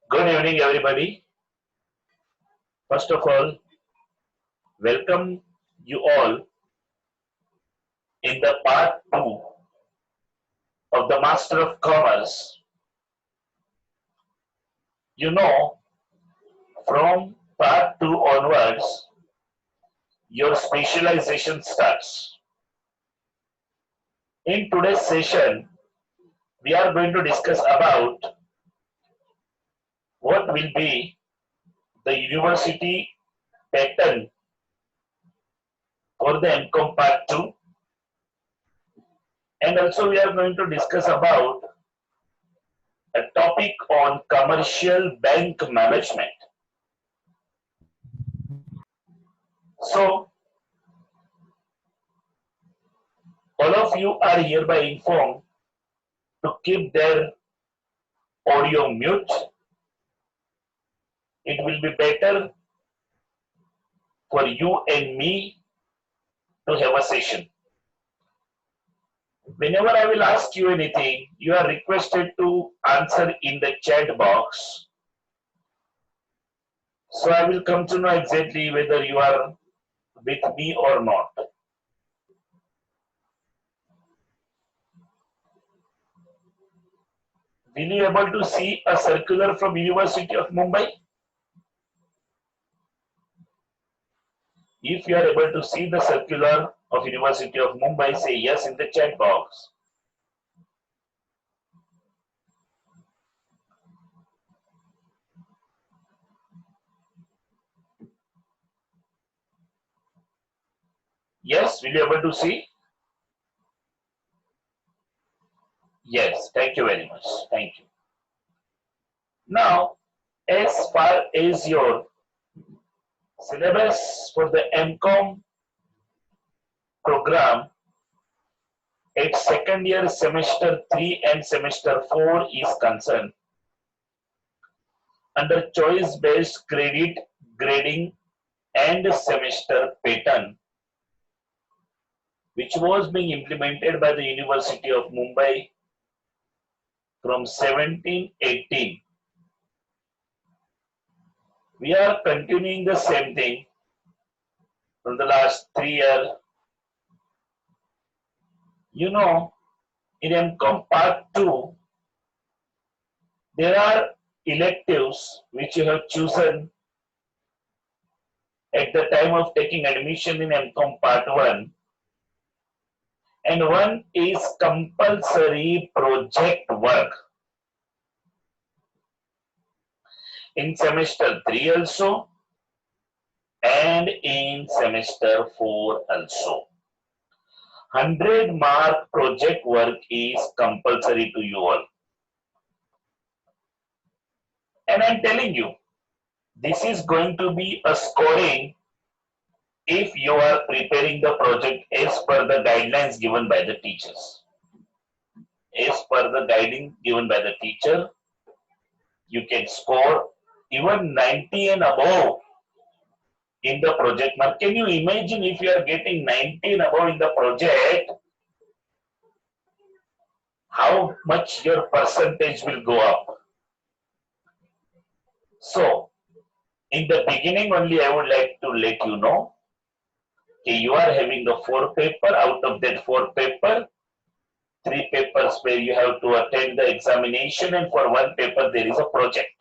Good evening, everybody. First of all, welcome you all in the part 2 of the Master of Commerce. You know, from part 2 onwards, your specialization starts. In today's session, we are going to discuss about what will be the university pattern for the MCOM part 2, and also we are going to discuss about a topic on commercial bank management. So, all of you are hereby informed to keep their audio mute. It will be better for you and me to have a session. Whenever I will ask you anything, you are requested to answer in the chat box. So I will come to know exactly whether you are with me or not. Will you able to see a circular from University of Mumbai? If you are able to see the circular of University of Mumbai, say yes in the chat box. Yes, will you able to see? Yes, thank you very much. Thank you. Now, as far as your syllabus for the MCOM program at second year semester 3 and semester 4 is concerned, under choice based credit grading and semester pattern, which was being implemented by the University of Mumbai from 1718. We are continuing the same thing from the last 3 years. You know, in MCOM Part 2, there are electives which you have chosen at the time of taking admission in MCOM Part 1, and one is compulsory project work. In semester 3 also, and in semester 4 also. 100-mark project work is compulsory to you all. And I'm telling you, this is going to be a scoring if you are preparing the project as per the guidelines given by the teachers. As per the guiding given by the teacher, you can score even 90 and above in the project mark. Can you imagine if you are getting 90 and above in the project, how much your percentage will go up? So, in the beginning only, I would like to let you know, okay, you are having the 4 paper. Out of that 4 paper, 3 papers where you have to attend the examination, and for 1 paper there is a project.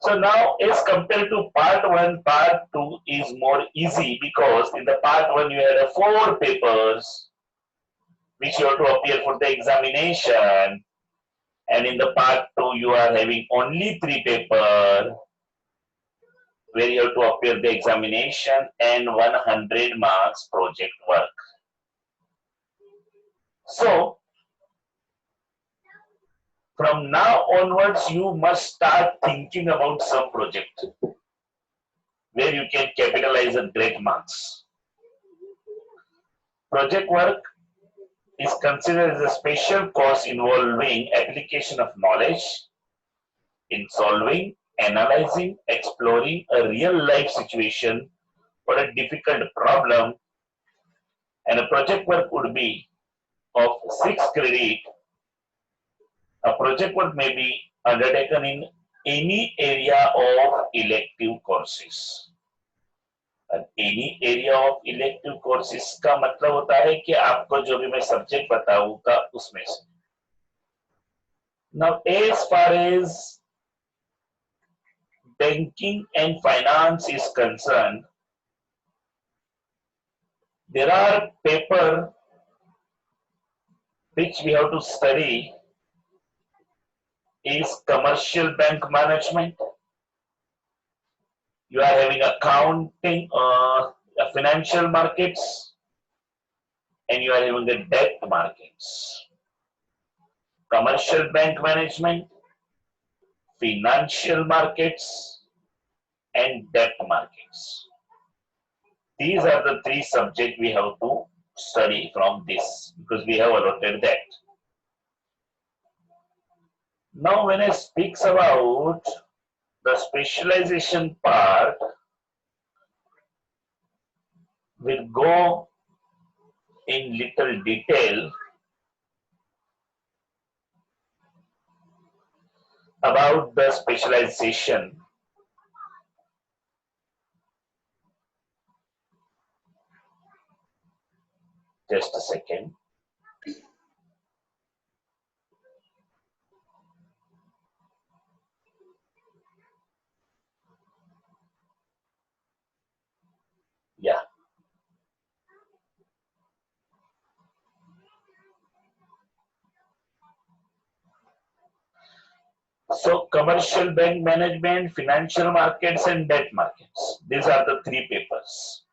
So now, as compared to part 1, part 2 is more easy, because in the part 1 you had 4 papers which you have to appear for the examination, and in the part 2 you are having only 3 papers where you have to appear the examination and 100 marks project work. So, from now onwards, you must start thinking about some project where you can capitalize on great marks. Project work is considered as a special course involving application of knowledge in solving, analyzing, exploring a real life situation or a difficult problem, and a project work would be of 6 credit. A project work may be undertaken in any area of elective courses. Any area of elective courses का मतलब होता है कि आपको जो भी मैं subject बताऊंगा उसमें से. Now as far as banking and finance is concerned, there are paper which we have to study is commercial bank management. You are having accounting, financial markets, and you are having the debt markets. Commercial bank management, financial markets, and debt markets. These are the three subjects we have to study from this because we have allotted that. Now when I speaks about the specialization part, we'll go in little detail about the specialization. Just a second. Yeah. So commercial bank management, financial markets, and debt markets. These are the three papers.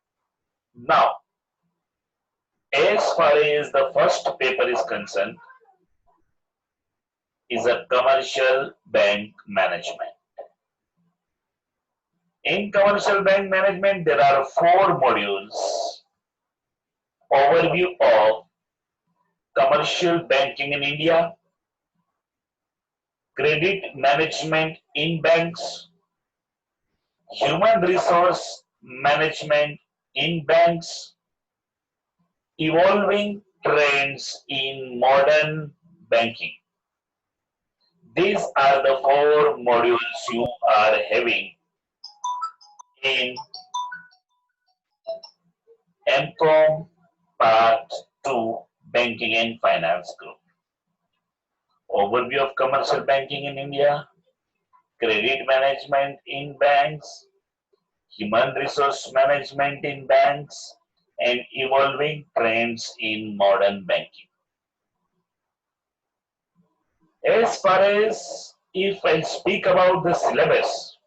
Now, as far as the first paper is concerned, is a commercial bank management. In commercial bank management, there are 4 modules. Overview of commercial banking in India, credit management in banks, human resource management in banks, evolving trends in modern banking. These are the 4 modules you are having in MCOM Part 2 Banking and Finance Group. Overview of commercial banking in India, credit management in banks, human resource management in banks, and evolving trends in modern banking. As far as if I speak about the syllabus,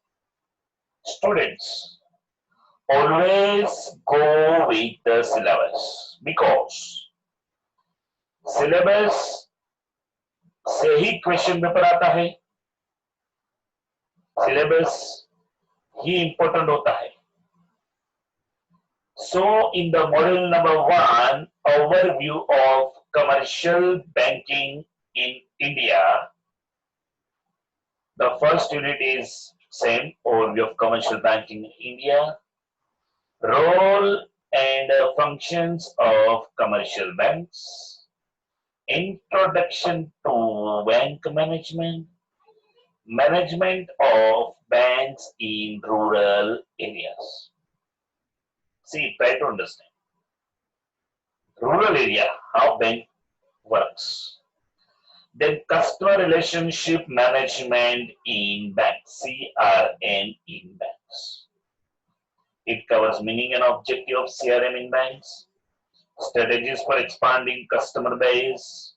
students always go with the syllabus because syllabus से ही question paper आता है, syllabus ही important होता है. So in the module number 1, overview of commercial banking in India, the first unit is same, overview of commercial banking in India, role and functions of commercial banks, introduction to bank management, management of banks in rural areas. See, try to understand. Rural area, how bank works. Then customer relationship management in banks, CRM in banks. It covers meaning and objective of CRM in banks, strategies for expanding customer base,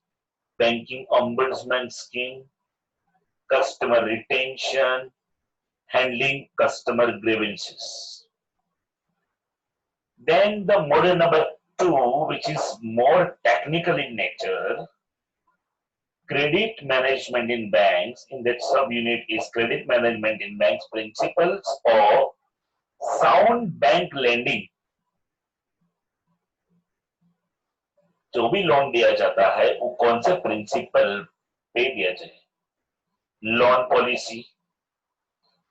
banking ombudsman scheme, customer retention, handling customer grievances. Then the module number 2, which is more technical in nature, credit management in banks. In that subunit is credit management in banks, principles of sound bank lending. जो भी loan दिया जाता है वो कौन से principal पे दिया जाए. Loan policy,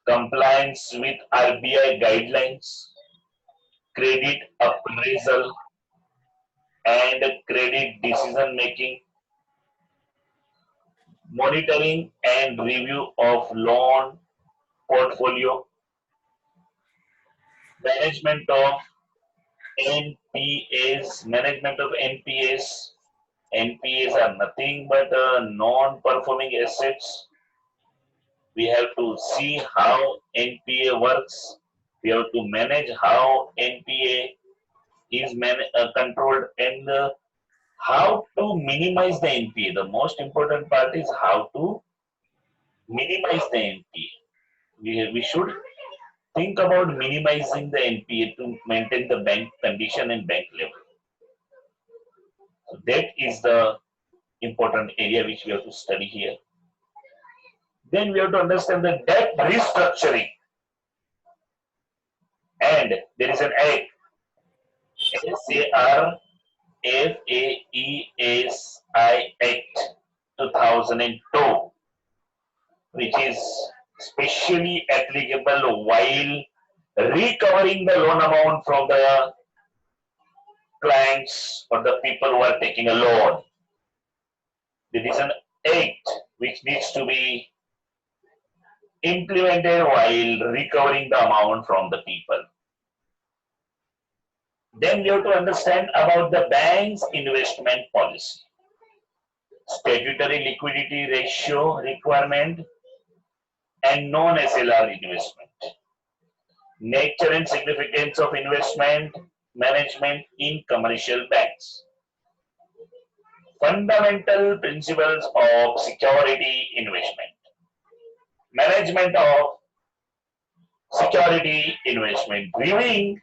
compliance with RBI guidelines, credit appraisal, and credit decision making. monitoring and review of loan portfolio, management of NPAs, management of NPAs. NPAs are nothing but non-performing assets. We have to see how NPA works. We have to manage how NPA is controlled and how to minimize the NPA. The most important part is how to minimize the NPA. We should think about minimizing the NPA to maintain the bank condition and bank level. So that is the important area which we have to study here. Then we have to understand the debt restructuring. And there is an act, SARFAESI Act 2002, which is specially applicable while recovering the loan amount from the clients or the people who are taking a loan. There is an act which needs to be implemented while recovering the amount from the people. Then we have to understand about the bank's investment policy, statutory liquidity ratio requirement, and non-SLR investment, nature and significance of investment management in commercial banks, fundamental principles of security investment, management of security investment, reviewing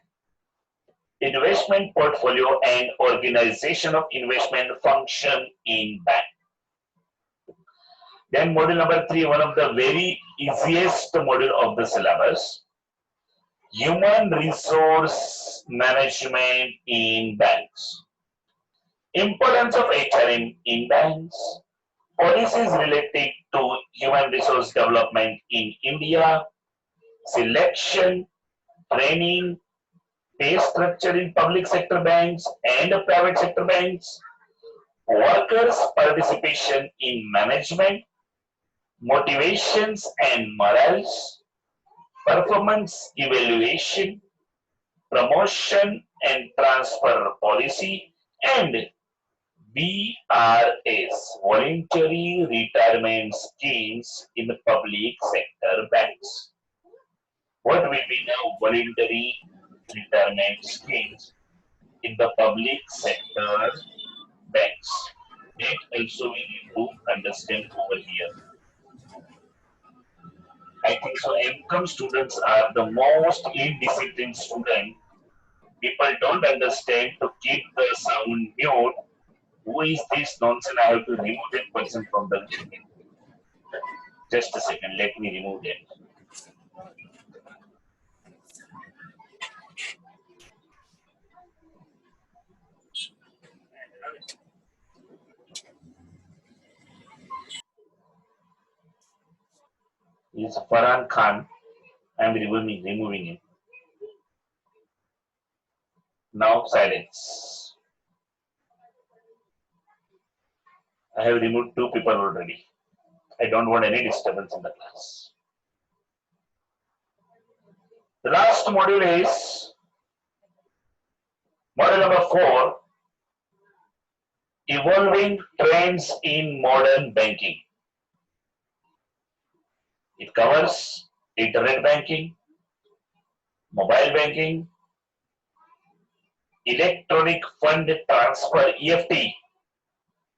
investment portfolio and organization of investment function in bank. Then module number 3, one of the very easiest module of the syllabus, human resource management in banks. Importance of HRM in banks, policies related to human resource development in India, selection, training, pay structure in public sector banks and private sector banks, workers' participation in management, motivations and morals, performance evaluation, promotion and transfer policy, and VRS, voluntary retirement schemes in the public sector banks. What will be now voluntary retirement schemes in the public sector banks? That also we need to understand over here. I think so. MCOM students are the most indisciplined student. People don't understand to keep the sound mute. Who is this nonsense? I have to remove that person from the. Just a second. Let me remove that. It's Farhan Khan. I'm removing him. Now silence. I have removed 2 people already. I don't want any disturbance in the class. The last module is module number 4, evolving trends in modern banking. It covers internet banking, mobile banking, electronic fund transfer (EFT)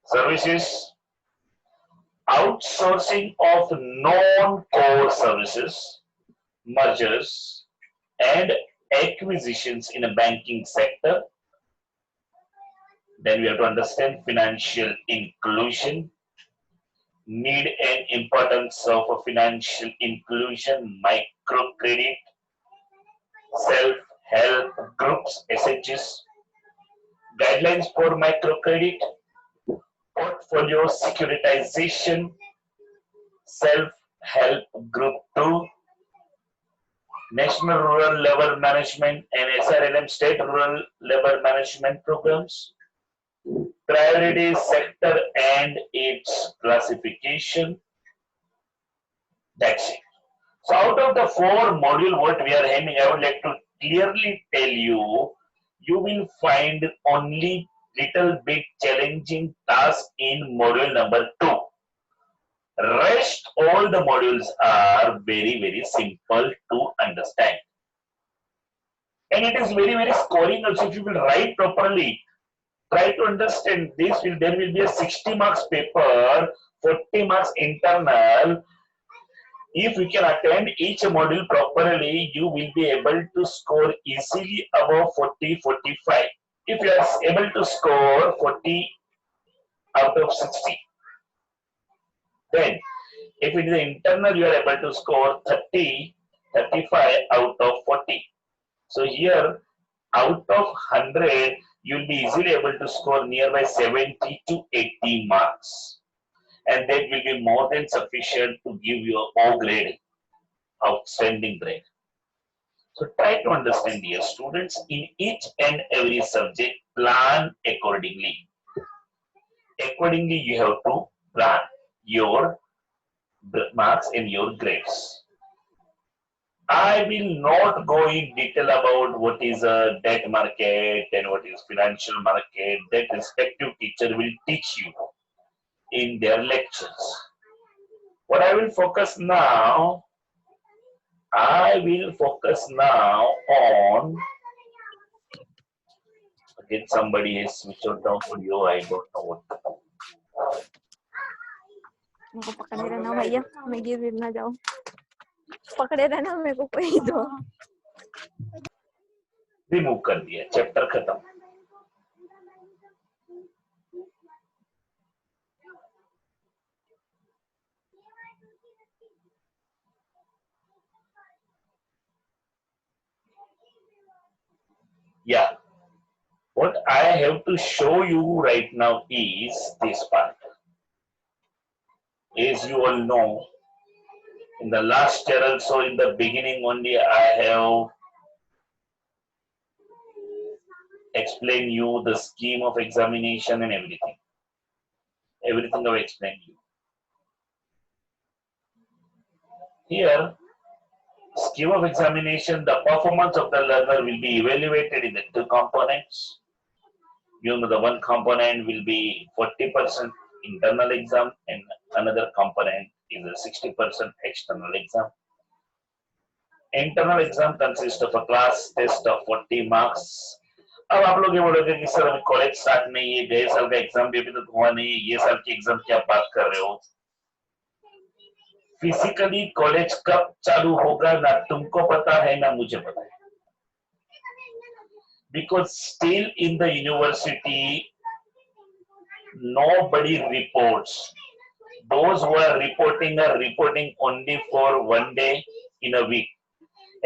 services, outsourcing of non-core services, mergers and acquisitions in a banking sector. Then we have to understand financial inclusion, need and importance of financial inclusion, microcredit, self-help groups, SHs, guidelines for microcredit, portfolio securitization, self-help group 2, National Rural Labor Management and SRLM State Rural Labor Management programs, priority sector and its classification. That's it. So out of the 4 module what we are having, I would like to clearly tell you, you will find only little bit challenging task in module number 2. Rest all the modules are very simple to understand. And it is very scoring also. If you will write properly, try to understand this. There will be a 60 marks paper, 40 marks internal. If you can attend each module properly, you will be able to score easily above 40, 45. If you are able to score 40 out of 60, then if it is internal, you are able to score 30, 35 out of 40. So here, out of 100, you will be easily able to score nearby 70 to 80 marks. And that will be more than sufficient to give you an O grade, outstanding grade. So try to understand, dear students, in each and every subject, plan accordingly. Accordingly, you have to plan your marks and your grades. I will not go in detail about what is a debt market and what is financial market. That respective teacher will teach you in their lectures. What I will focus now, on, again somebody has switched on down audio, I don't know what to do. पकड़े रहना भैया, मैं गिर ना जाऊं, पकड़े रहना मेरे को कोई दो. रिमूव कर दिया, चैप्टर खत्म. Yeah, what I have to show you right now is this part. As you all know, in the last year also, in the beginning only, I have explained you the scheme of examination and everything. Everything I've explained you. Here, scheme of examination, the performance of the learner will be evaluated in the 2 components. You know, the one component will be 40% internal exam and another component is a 60% external exam. Internal exam consists of a class test of 40 marks. अब आप लोग ये बोलोगे कि sir अभी college start नहीं है, गए साल का एग्जाम भी अभी तक हुआ नहीं है, ये साल की एग्जाम क्या बात कर रहे हो? फिजिकली कॉलेज कब चालू होगा ना तुमको पता है ना मुझे पता है. Because still in the university, nobody reports. Those who are reporting only for 1 day in a week.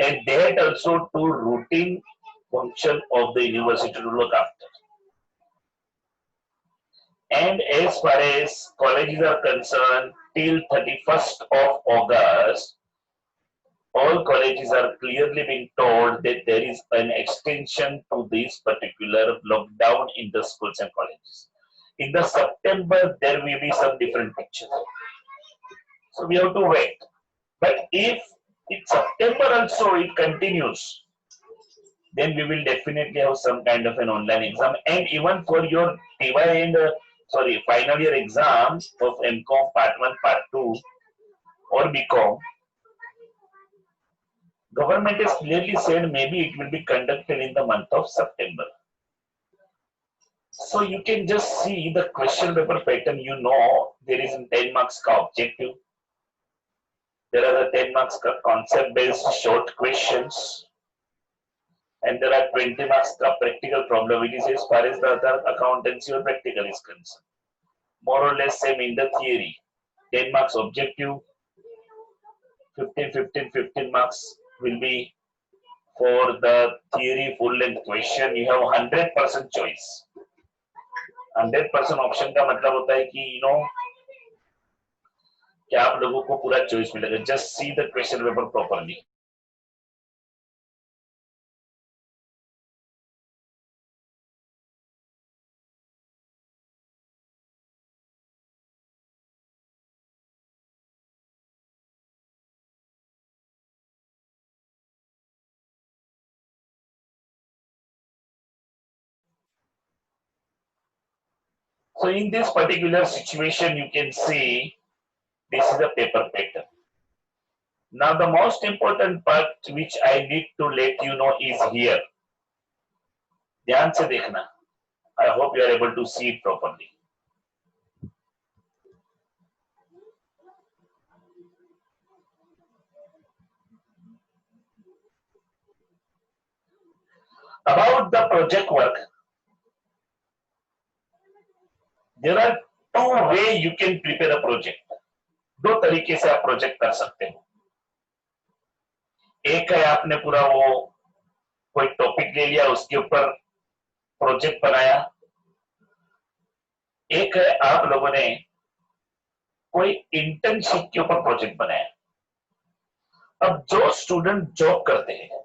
And that also to routine function of the university to look after. And as far as colleges are concerned, till 31st of August, all colleges are clearly being told that there is an extension to this particular lockdown in the schools and colleges. In the September, there will be some different pictures. So we have to wait. But if in September also it continues, then we will definitely have some kind of an online exam. And even for your TY and final year exam of MCOM Part 1, Part 2 or BCom, government has clearly said maybe it will be conducted in the month of September. So you can just see the question paper pattern. You know there is a 10 marks ka objective. There are the 10 marks ka concept based short questions. And there are 20 marks ka practical problem. It is as far as the other accountancy or practical is concerned. More or less same in the theory. 10 marks objective, 15 marks will be for the theory full length question. You have 100% choice. 100% option का मतलब होता है कि you know कि आप लोगों को पूरा choice मिलेगा. Just see the question paper properly. So in this particular situation, you can see this is a paper pattern. Now the most important part which I need to let you know is here. ध्यान से देखना. I hope you are able to see it properly. About the project work, there are two ways you can prepare a project. दो तरीके से आप project कर सकते हो. एक है आपने पूरा वो कोई टॉपिक ले लिया, उसके ऊपर प्रोजेक्ट बनाया. एक है आप लोगों ने कोई इंटर्नशिप के ऊपर प्रोजेक्ट बनाया. अब जो स्टूडेंट जॉब करते हैं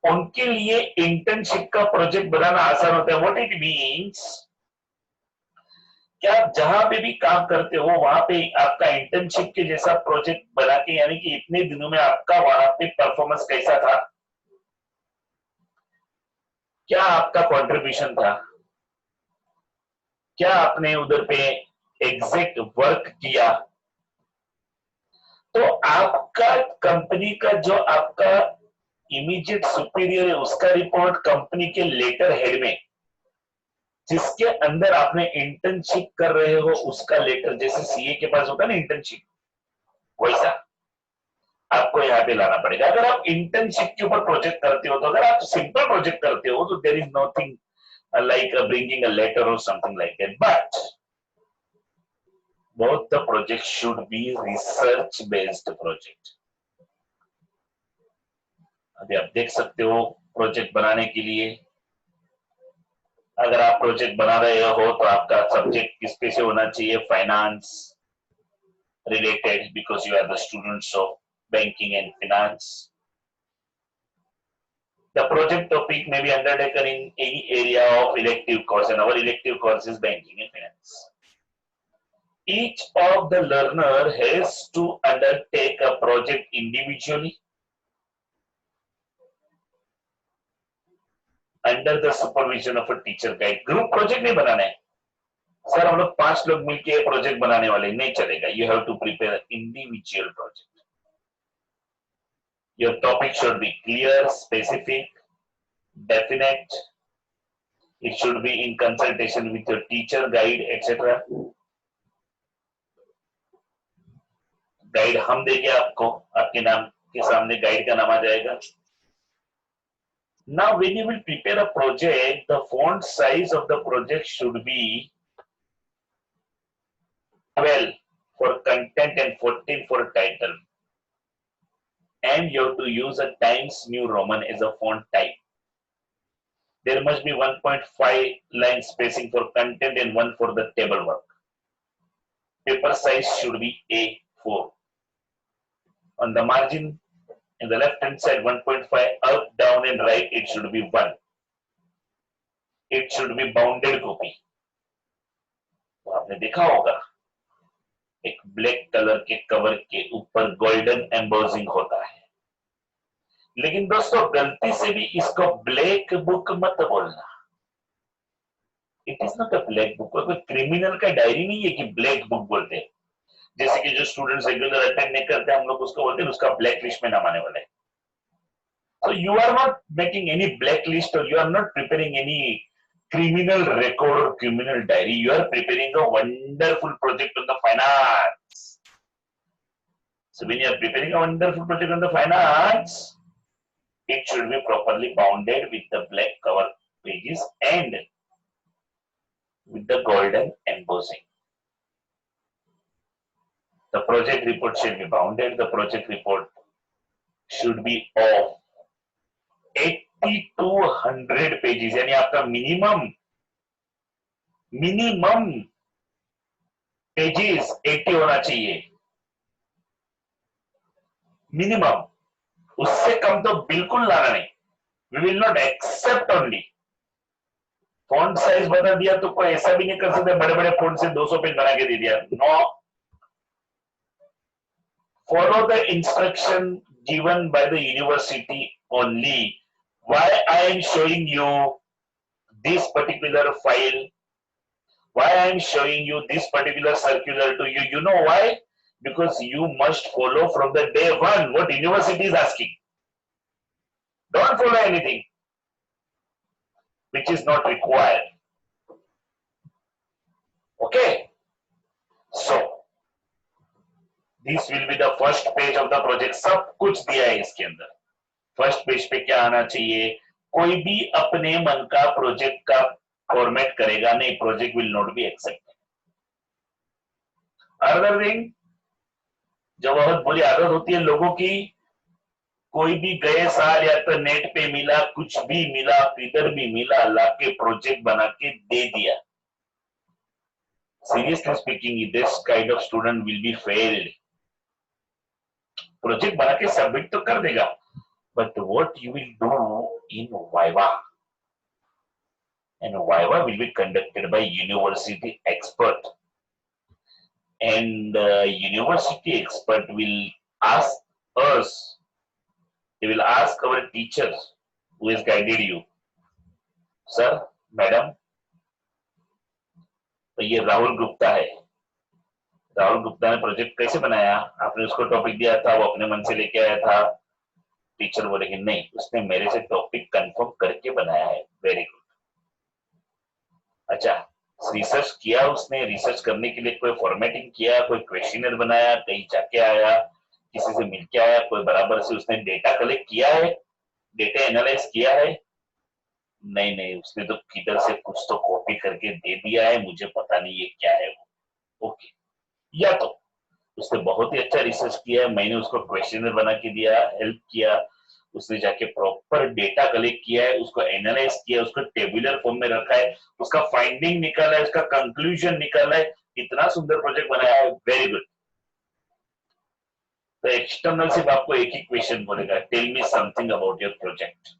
उनके लिए इंटर्नशिप का प्रोजेक्ट बनाना आसान होता है. व्हाट इट मींस, क्या आप जहां पे भी काम करते हो वहां पे आपका इंटर्नशिप के जैसा प्रोजेक्ट बना के, यानी कि इतने दिनों में आपका वहां पे परफॉर्मेंस कैसा था, क्या आपका कंट्रीब्यूशन था, क्या आपने उधर पे एग्जैक्ट वर्क किया, तो आपका कंपनी का जो आपका इमीडिएट सुपीरियर है उसका रिपोर्ट कंपनी के लेटर हेड में, जिसके अंदर आपने इंटर्नशिप कर रहे हो उसका लेटर, जैसे सीए के पास होता है ना इंटर्नशिप, वैसा आपको यहाँ पे लाना पड़ेगा. अगर आप इंटर्नशिप के ऊपर प्रोजेक्ट करते हो, तो अगर आप सिंपल प्रोजेक्ट करते हो तो there is nothing like bringing a letter or something like that, but both the projects should be research based project. अभी आप देख सकते हो प्रोजेक्ट बनाने के लिए, अगर आप प्रोजेक्ट बना रहे हो तो आपका सब्जेक्ट किस पे से होना चाहिए, finance related, because you are the students of banking and finance. The project topic may be undertaken in any area of elective course, and our elective course is banking and finance. Each of the learner has to undertake a project individually under the supervision of a teacher guide. Group project नहीं बनाना है. Sir हम लोग 5 लोग मिलके project बनाने वाले, नहीं चलेगा. You have to prepare an individual project. Your topic should be clear, specific, definite. It should be in consultation with your teacher, guide, etc. Guide हम देंगे आपको, आपके नाम के सामने गाइड का नाम आ जाएगा. Now when you will prepare a project, the font size of the project should be 12 for content and 14 for title. And you have to use a Times New Roman as a font type. There must be 1.5 line spacing for content and 1 for the table work. Paper size should be A4. On the margin, in the left hand side, 1.5 up, down and right, it should be 1. It should be bounded copy. तो आपने देखा होगा एक black colour के cover के ऊपर golden embossing होता है, लेकिन दोस्तों गलती से भी इसको ब्लैक बुक मत बोलना. It is not a black book. कोई क्रिमिनल का डायरी नहीं है कि ब्लैक बुक बोलते हैं. जैसे कि जो स्टूडेंट्स रेगुलर अटेंड नहीं करते, हम लोग उसको बोलते हैं उसका ब्लैक लिस्ट में नाम आने वाला है. So you are not making any blacklist, or you are not preparing any criminal record or criminal diary. You are preparing a wonderful project on the finance. So when you are preparing a wonderful project on the finance, it should be properly bounded with the black cover pages and with the golden embossing. The project report should be bounded. The project report should be of 80 to 100 pages. यानी आपका minimum pages 80 होना चाहिए. Minimum, उससे कम तो बिल्कुल लाना नहीं. We will not accept only. Font size बता दिया तो कोई ऐसा भी नहीं कर सकते बड़े बड़े फॉन्ट से 200 पेज बना के दे दिया. No. Follow the instruction given by the university only. Why I am showing you this particular file Why I am showing you this particular circular to you? You know why? Because you must follow from the day one what university is asking. Don't follow anything which is not required. Okay? So, this will be the first page of the project. सब कुछ दिया है इसके अंदर. First page पे क्या आना चाहिए? कोई भी अपने मन का प्रोजेक्ट का फॉर्मेट करेगा नहीं, project will not be accepted. Other thing, जो बहुत बुरी आदत होती है लोगों की, कोई भी गए साल या तो नेट पे मिला, कुछ भी मिला, किधर भी मिला, लाके प्रोजेक्ट बना के दे दिया. Seriously speaking, this kind of student will be failed. Project बना के सबमिट तो कर देगा, but what you will do in Viva? And Viva will be conducted by university expert. And university expert will ask us, they will ask our teachers who has guided you, sir, madam, तो ये राहुल गुप्ता है. राहुल गुप्ता ने project कैसे बनाया? आपने उसको topic दिया था, वो अपने मन से लेके आया था. टीचर बोलेंगे नहीं, उसने मेरे से टॉपिक कंफर्म करके बनाया है. Very good. अच्छा, रिसर्च किया उसने, रिसर्च करने के लिए कोई फॉर्मेटिंग किया, कोई क्वेश्चनर बनाया, कहीं जाके आया, किसी से मिलके आया, कोई बराबर से उसने डेटा कलेक्ट किया है, डेटा एनालाइज किया है? नहीं नहीं, उसने तो किधर से कुछ तो कॉपी करके दे दिया है, मुझे पता नहीं ये क्या है वो. ओके. या तो उसने बहुत ही अच्छा रिसर्च किया है, मैंने उसको क्वेश्चनर बना के दिया, हेल्प किया, उसने जाके प्रॉपर डेटा कलेक्ट किया है, उसको एनालाइज किया, उसको टेबुलर फॉर्म में रखा है, उसका फाइंडिंग निकाला है, उसका कंक्लूजन निकाला है, इतना सुंदर प्रोजेक्ट बनाया है. Very good. तो एक्सटर्नल सिर्फ आपको एक ही क्वेश्चन बोलेगा, tell me something about your project.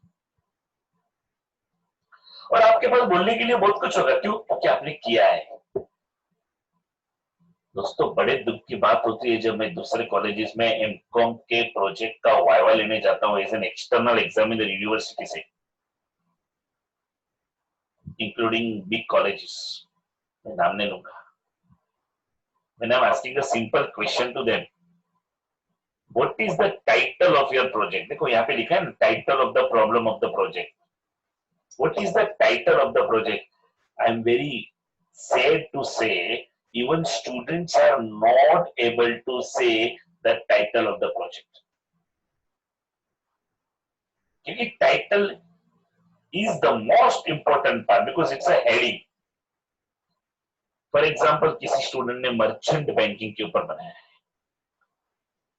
और आपके पास बोलने के लिए बहुत कुछ होगा. क्यों? क्योंकि आपने किया है. दोस्तों, बड़े दुख की बात होती है जब मैं दूसरे कॉलेजेस में एमकॉम के प्रोजेक्ट का वाइवा लेने जाता हूँ as an external examiner university से, इंक्लूडिंग बिग कॉलेजेस, मैं नाम नहीं लूंगा. When I'm asking a simple question to them, what is the title of your project? देखो यहाँ पे लिखा है ना, title of the problem of the project. What is the title of the project? I am very sad to say, even students are not able to say the title of the project. क्योंकि title is the most important part because it's a heading. For example, किसी student ने merchant banking के ऊपर बनाया है,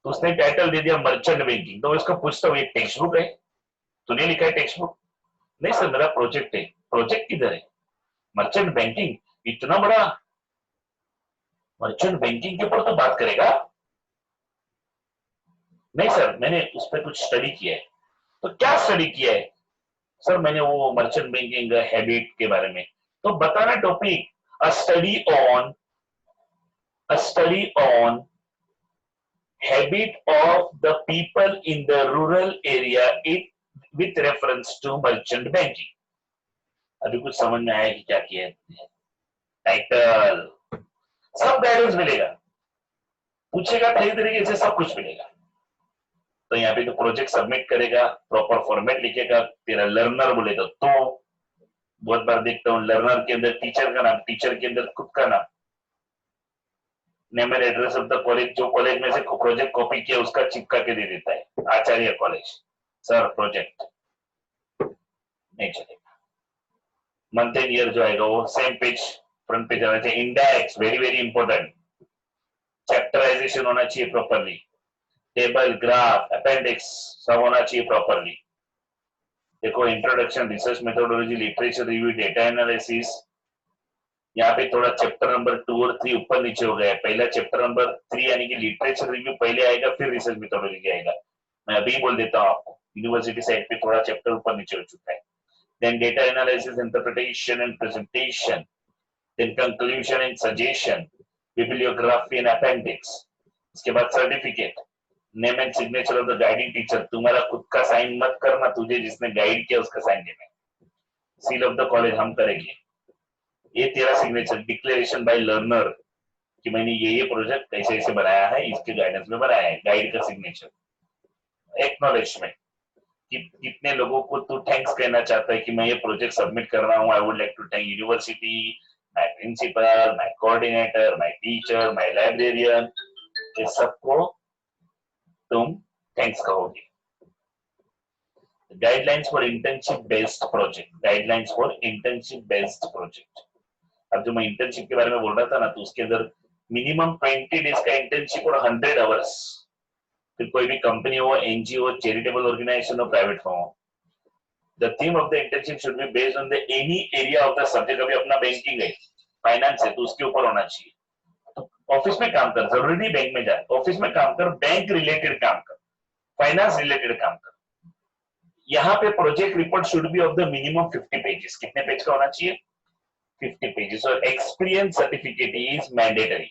तो उसने title दे दिया मर्चेंट बैंकिंग. तो इसको पूछता हूँ, ये टेक्स्ट बुक है? तूने लिखा है टेक्स्ट बुक? नहीं सर, मेरा प्रोजेक्ट है. प्रोजेक्ट किधर है? Merchant banking. इतना बड़ा मर्चेंट बैंकिंग के ऊपर तो बात करेगा? नहीं सर, मैंने उस पर कुछ स्टडी किया है. तो क्या स्टडी किया है? सर, मैंने वो मर्चेंट बैंकिंग हैबिट के बारे में. तो बताना topic. A study on habit of the people in the rural area with reference to merchant banking. अभी कुछ समझ में आया कि क्या किया है? टाइटल, सब गाइडेंस मिलेगा, पूछेगा सही तरीके से, सब कुछ मिलेगा. तो यहाँ पे तो प्रोजेक्ट सबमिट करेगा, प्रॉपर फॉर्मेट लिखेगा, तेरा लर्नर बोलेगा. तो बहुत बार देखता हूँ लर्नर के अंदर टीचर का नाम, टीचर के अंदर खुद का नाम, name and address of the college, जो कॉलेज में से प्रोजेक्ट कॉपी किया उसका चिपका के दे देता है, आचार्य कॉलेज, सर प्रोजेक्ट. नहीं चलेगा. मंथ एंड ईयर जो आएगा वो सेम पेज, फ्रंट पेज आना चाहिए. Index very very important. Chapterisation होना चाहिए प्रॉपरली. टेबल, ग्राफ, अपेंडिक्स सब होना चाहिए प्रॉपरली. देखो, introduction, research methodology, literature review, data analysis. यहाँ पे थोड़ा चैप्टर नंबर 2 और 3 ऊपर नीचे हो गया है. पहला चैप्टर नंबर 3 यानी कि लिटरेचर रिव्यू पहले आएगा, फिर रिसर्च मेथोडोलॉजी आएगा. मैं अभी बोल देता हूँ आपको, यूनिवर्सिटी साइड पे थोड़ा चैप्टर ऊपर नीचे हो चुका है. Then data analysis, interpretation and presentation, then conclusion and suggestion, bibliography and appendix. उसके बाद certificate, name and signature of the guiding teacher. तुम्हारा खुद का साइन मत करना, तुझे जिसने गाइड किया उसका साइन देना. सील ऑफ द कॉलेज हम करेंगे. ये तेरा सिग्नेचर, डिक्लेरेशन बाय लर्नर कि मैंने ये प्रोजेक्ट कैसे ऐसे बनाया है, इसके गाइडेंस में बनाया है, गाइड का सिग्नेचर, एक्नॉलेजमेंट कि कितने लोगों को तू थैंक्स कहना चाहता है कि मैं ये प्रोजेक्ट सबमिट कर रहा हूँ, I would like to thank university, my principal, my coordinator, my teacher, my librarian, ये सबको तुम थैंक्स कहोगे। Guidelines for internship based project, guidelines for internship based project. अब जो मैं इंटर्नशिप के बारे में बोल रहा था ना, तो उसके अंदर मिनिमम 20 डेज का इंटर्नशिप और 100 आवर्स, फिर कोई भी कंपनी हो, एनजीओ, चैरिटेबल ऑर्गेनाइजेशन हो, प्राइवेट फॉर्म हो, the theme of the internship should be based on the any area of the subject. अभी अपना बैंकिंग है, फाइनेंस है, तो उसके ऊपर होना चाहिए। तो ऑफिस में काम कर, जरूरी नहीं बैंक में जाए, ऑफिस में काम कर, बैंक रिलेटेड काम कर, फाइनेंस रिलेटेड काम कर। यहाँ पे project report should be of the minimum 50 pages. कितने पेज का होना चाहिए? 50 पेजेस। और एक्सपीरियंस सर्टिफिकेट इज मैंडेटरी,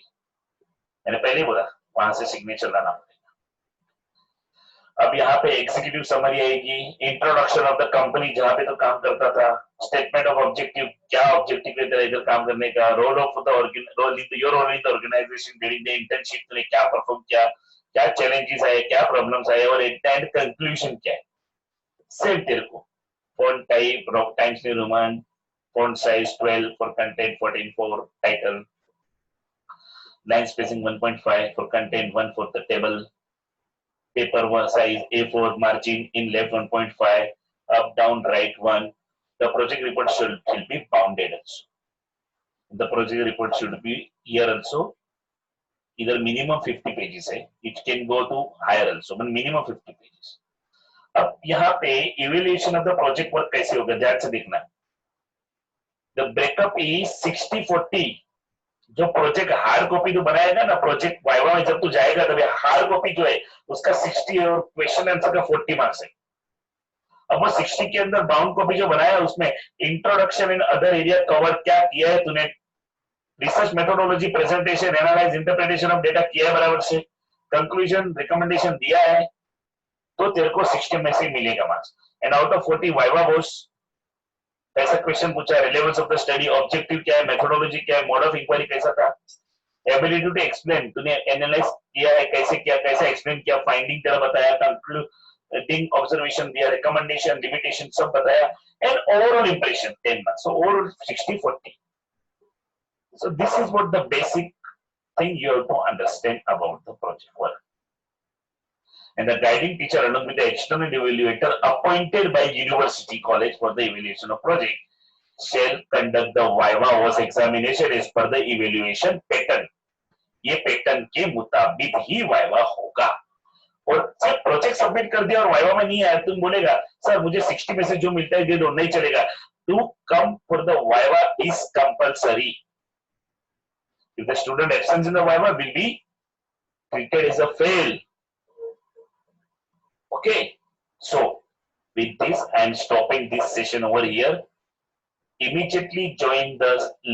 मैंने पहले बोला, वहां से सिग्नेचर लाना पड़ेगा। अब यहाँ पे एग्जीक्यूटिव समरी आएगी, इंट्रोडक्शन ऑफ द कंपनी जहां पे तो काम करता था, स्टेटमेंट ऑफ ऑब्जेक्टिव, क्या ऑब्जेक्टिव है तेरा इधर काम करने का, role of the role in your role in the organisation during the internship, तूने क्या परफॉर्म किया, क्या चैलेंजेस आए, क्या प्रॉब्लम्स आए, और एट द एंड कंक्लूजन क्या है। सेम तेरे को font type, rock times new Roman, font size 12 for content, 14 for title, line spacing 1.5 for content, 1 for the table, paper size A4, margin in left 1.5, up, down, right 1. The project report should be bounded also. The project report should be here also, either minimum 50 pages है, it can go to higher also, but minimum 50 pages. अब यहाँ पे evaluation of the project work कैसे होगा, ध्यान से देखना। The breakup is 60-40. जो प्रोजेक्ट हार्ड कॉपी जो बनाएगा ना, प्रोजेक्ट वाइवा में जब तू जाएगा तभी हार्ड कॉपी जो है उसका 60 और क्वेश्चन आंसर का 40 मार्क्स है। अब वो 60 के अंदर बाउंड कॉपी जो बनाया उसमें introduction in other area cover क्या किया है तूने, research methodology, presentation, analyse, interpretation of data किया है बराबर से, कंक्लूजन, रिकमेंडेशन दिया है, तो तेरे को 60 में से मिलेगा marks. And out of 40 viva Bose कैसा क्वेश्चन पूछा है, relevance of the study, objective क्या है, मेथोडोलॉजी क्या है, मोड ऑफ इंक्वायरी कैसा था, एबिलिटी टू एक्सप्लेन, तूने एनालाइज किया है, कैसे किया, कैसे एक्सप्लेन किया, फाइंडिंग तेरा बताया, कंक्लूडिंग ऑब्जर्वेशन दिया, रिकमेंडेशन, लिमिटेशन सब बताया, and overall impression 10 marks, so overall 60-40. So this is what the basic thing you have to understand about the project work. And the guiding teacher along with the external evaluator appointed by university college for the evaluation of project shall conduct the viva was examination as per the evaluation pattern. ये pattern के मुताबिक ही viva होगा। और sir project submit कर दिया और viva में नहीं आया, तुम बोलेगा सर मुझे 60 में से जो मिलता है दे दो, नहीं चलेगा। To come for the viva is compulsory. If the student absence in the viva will be treated as a fail. Okay, so with this I am stopping this session over here. Immediately join the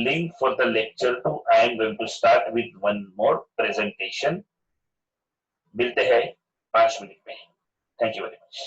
link for the lecture 2. I am going to start with one more presentation. मिलते हैं 5 minute में। Thank you very much.